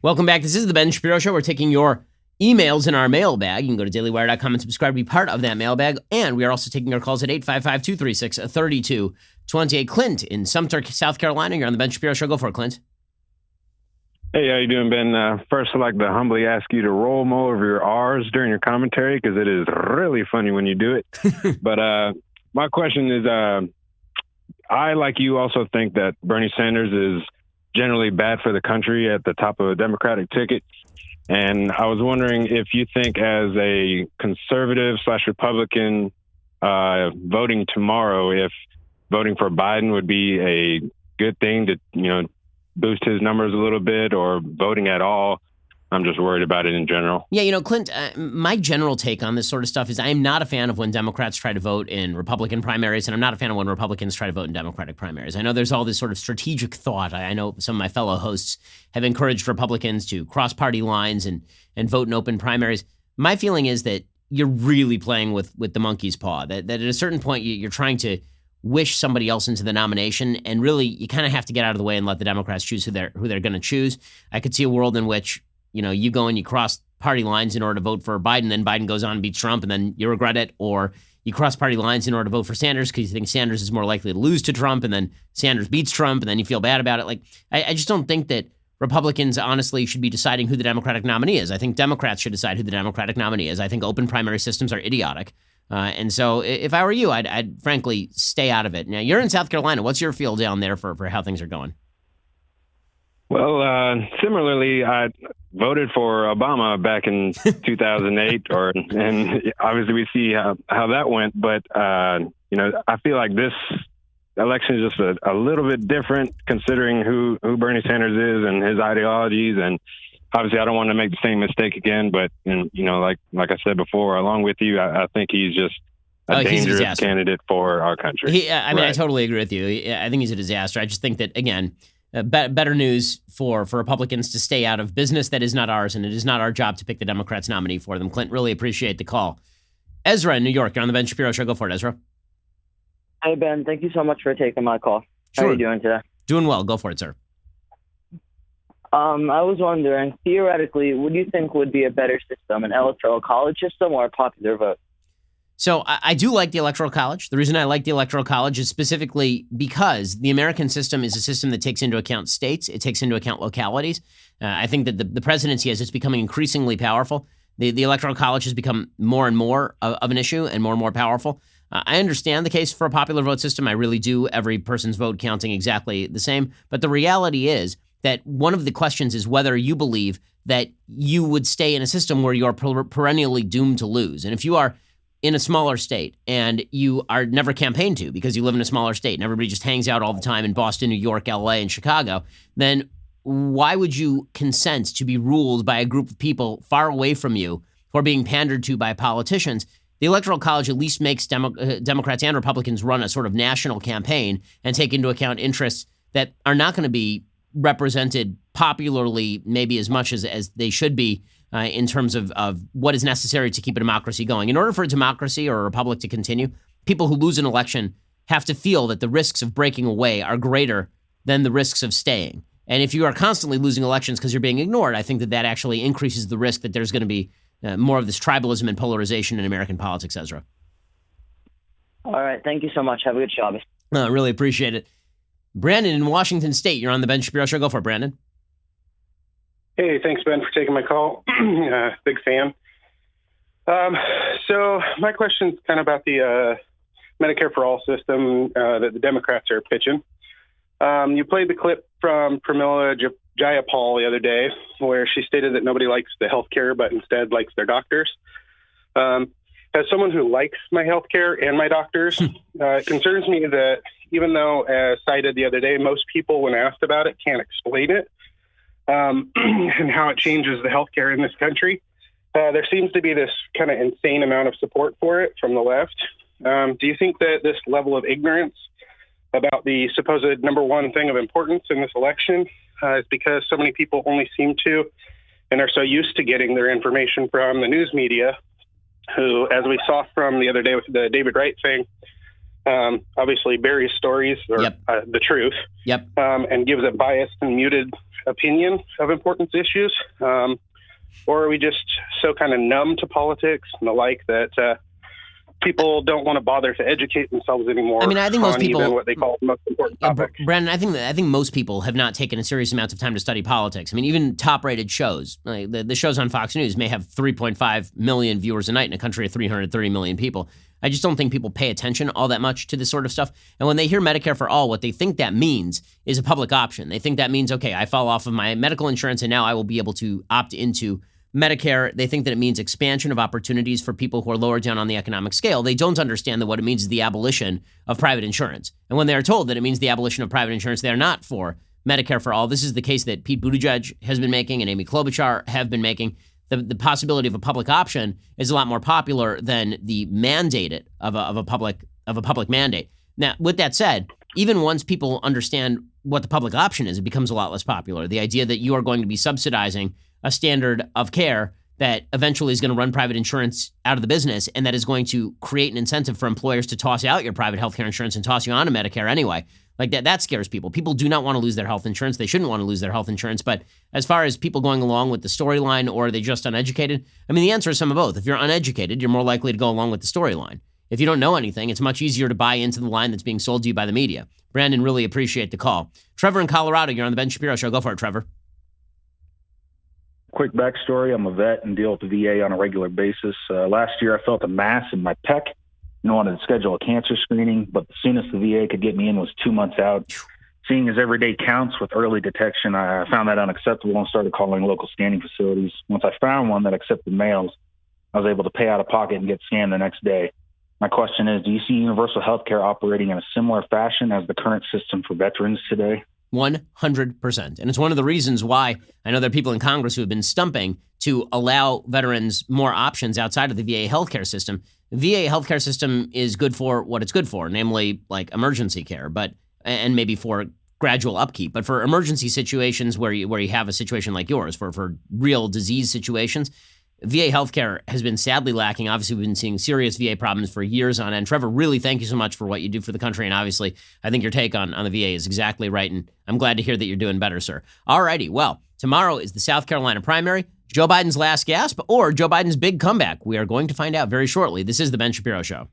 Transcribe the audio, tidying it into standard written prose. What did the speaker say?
Welcome back. This is the Ben Shapiro Show. We're taking your emails in our mailbag. You can go to dailywire.com and subscribe to be part of that mailbag. And we are also taking your calls at 855-236-3228. Clint in Sumter, South Carolina. You're on the Ben Shapiro Show. Go for it, Clint. Hey, how you doing, Ben? First, I'd like to humbly ask you to roll more of your R's during your commentary because it is really funny when you do it. But my question is, I, like you, also think that Bernie Sanders is generally bad for the country at the top of a Democratic ticket. And I was wondering if you think as a conservative / Republican voting tomorrow, if voting for Biden would be a good thing to, boost his numbers a little bit, or voting at all. I'm just worried about it in general. Yeah, Clint, my general take on this sort of stuff is I'm not a fan of when Democrats try to vote in Republican primaries, and I'm not a fan of when Republicans try to vote in Democratic primaries. I know there's all this sort of strategic thought. I know some of my fellow hosts have encouraged Republicans to cross party lines and vote in open primaries. My feeling is that you're really playing with the monkey's paw, that at a certain point you're trying to wish somebody else into the nomination, and really you kind of have to get out of the way and let the Democrats choose who they're going to choose. I could see a world in which you go and you cross party lines in order to vote for Biden, then Biden goes on and beats Trump, and then you regret it. Or you cross party lines in order to vote for Sanders because you think Sanders is more likely to lose to Trump, and then Sanders beats Trump, and then you feel bad about it. I just don't think that Republicans honestly should be deciding who the Democratic nominee is. I think Democrats should decide who the Democratic nominee is. I think open primary systems are idiotic. And so if I were you, I'd frankly stay out of it. Now, you're in South Carolina. What's your feel down there for how things are going? Well, similarly, I voted for Obama back in 2008, and obviously we see how that went. But, I feel like this election is just a little bit different considering who Bernie Sanders is and his ideologies. And obviously I don't want to make the same mistake again, but, like I said before, along with you, I think he's just a dangerous candidate for our country. I totally agree with you. I think he's a disaster. I just think that, again, better news for Republicans to stay out of business that is not ours, and it is not our job to pick the Democrats' nominee for them. Clint, really appreciate the call. Ezra in New York, you're on the Ben Shapiro Show. Go for it, Ezra. Hey, Ben. Thank you so much for taking my call. How Sure. are you doing today? Doing well. Go for it, sir. I was wondering, theoretically, what do you think would be a better system, an electoral college system or a popular vote? So I do like the Electoral College. The reason I like the Electoral College is specifically because the American system is a system that takes into account states. It takes into account localities. I think that the presidency, as it's becoming increasingly powerful, the Electoral College has become more and more of an issue and more powerful. I understand the case for a popular vote system. I really do. Every person's vote counting exactly the same. But the reality is that one of the questions is whether you believe that you would stay in a system where you are perennially doomed to lose. And if you are in a smaller state and you are never campaigned to because you live in a smaller state and everybody just hangs out all the time in Boston, New York, LA, and Chicago, then why would you consent to be ruled by a group of people far away from you who are being pandered to by politicians? The Electoral College at least makes Democrats and Republicans run a sort of national campaign and take into account interests that are not going to be represented popularly maybe as much as they should be in terms of what is necessary to keep a democracy going. In order for a democracy or a republic to continue, people who lose an election have to feel that the risks of breaking away are greater than the risks of staying. And if you are constantly losing elections because you're being ignored, I think that actually increases the risk that there's going to be more of this tribalism and polarization in American politics, Ezra. All right. Thank you so much. Have a good show. Really appreciate it. Brandon in Washington State, you're on the Ben Shapiro Show. Go for it, Brandon. Hey, thanks, Ben, for taking my call. Big fan. So my question's kind of about the Medicare for All system that the Democrats are pitching. You played the clip from Pramila Jayapal the other day where she stated that nobody likes the health care but instead likes their doctors. As someone who likes my health care and my doctors, it concerns me that even though, as cited the other day, most people, when asked about it, can't explain it and how it changes the health care in this country. There seems to be this kind of insane amount of support for it from the left. Do you think that this level of ignorance about the supposed number one thing of importance in this election is because so many people only seem to and are so used to getting their information from the news media, who, as we saw from the other day with the David Wright thing, obviously buries stories or Yep. the truth, Yep. and gives a biased and muted opinion of important issues? Or are we just so kind of numb to politics and the like that people don't want to bother to educate themselves anymore? I mean, I think most on people, even what they call the most important topic. Brandon, I think most people have not taken a serious amount of time to study politics. I mean, even top-rated shows, like the shows on Fox News, may have 3.5 million viewers a night in a country of 330 million people. I just don't think people pay attention all that much to this sort of stuff. And when they hear Medicare for all, what they think that means is a public option. They think that means, okay, I fall off of my medical insurance and now I will be able to opt into Medicare. They think that it means expansion of opportunities for people who are lower down on the economic scale. They don't understand that what it means is the abolition of private insurance. And when they are told that it means the abolition of private insurance, they are not for Medicare for all. This is the case that Pete Buttigieg has been making and Amy Klobuchar have been making. The possibility of a public option is a lot more popular than the mandate of a public mandate. Now, with that said, even once people understand what the public option is, it becomes a lot less popular. The idea that you are going to be subsidizing a standard of care that eventually is going to run private insurance out of the business and that is going to create an incentive for employers to toss out your private healthcare insurance and toss you onto Medicare anyway. Like that scares people. People do not want to lose their health insurance. They shouldn't want to lose their health insurance. But as far as people going along with the storyline, or are they just uneducated? I mean, the answer is some of both. If you're uneducated, you're more likely to go along with the storyline. If you don't know anything, it's much easier to buy into the line that's being sold to you by the media. Brandon, really appreciate the call. Trevor in Colorado, you're on the Ben Shapiro Show. Go for it, Trevor. Quick backstory. I'm a vet and deal with the VA on a regular basis. Last year, I felt a mass in my pec and wanted to schedule a cancer screening, but the soonest the VA could get me in was 2 months out. Seeing as every day counts with early detection, I found that unacceptable and started calling local scanning facilities. Once I found one that accepted males, I was able to pay out of pocket and get scanned the next day. My question is, do you see universal health care operating in a similar fashion as the current system for veterans today? 100%. And it's one of the reasons why I know there are people in Congress who have been stumping to allow veterans more options outside of the VA healthcare system. The VA healthcare system is good for what it's good for, namely like emergency care, and maybe for gradual upkeep. But for emergency situations where you have a situation like yours, for real disease situations, VA healthcare has been sadly lacking. Obviously, we've been seeing serious VA problems for years on end. Trevor, really thank you so much for what you do for the country. And obviously, I think your take on the VA is exactly right. And I'm glad to hear that you're doing better, sir. All righty. Well, tomorrow is the South Carolina primary. Joe Biden's last gasp or Joe Biden's big comeback. We are going to find out very shortly. This is The Ben Shapiro Show.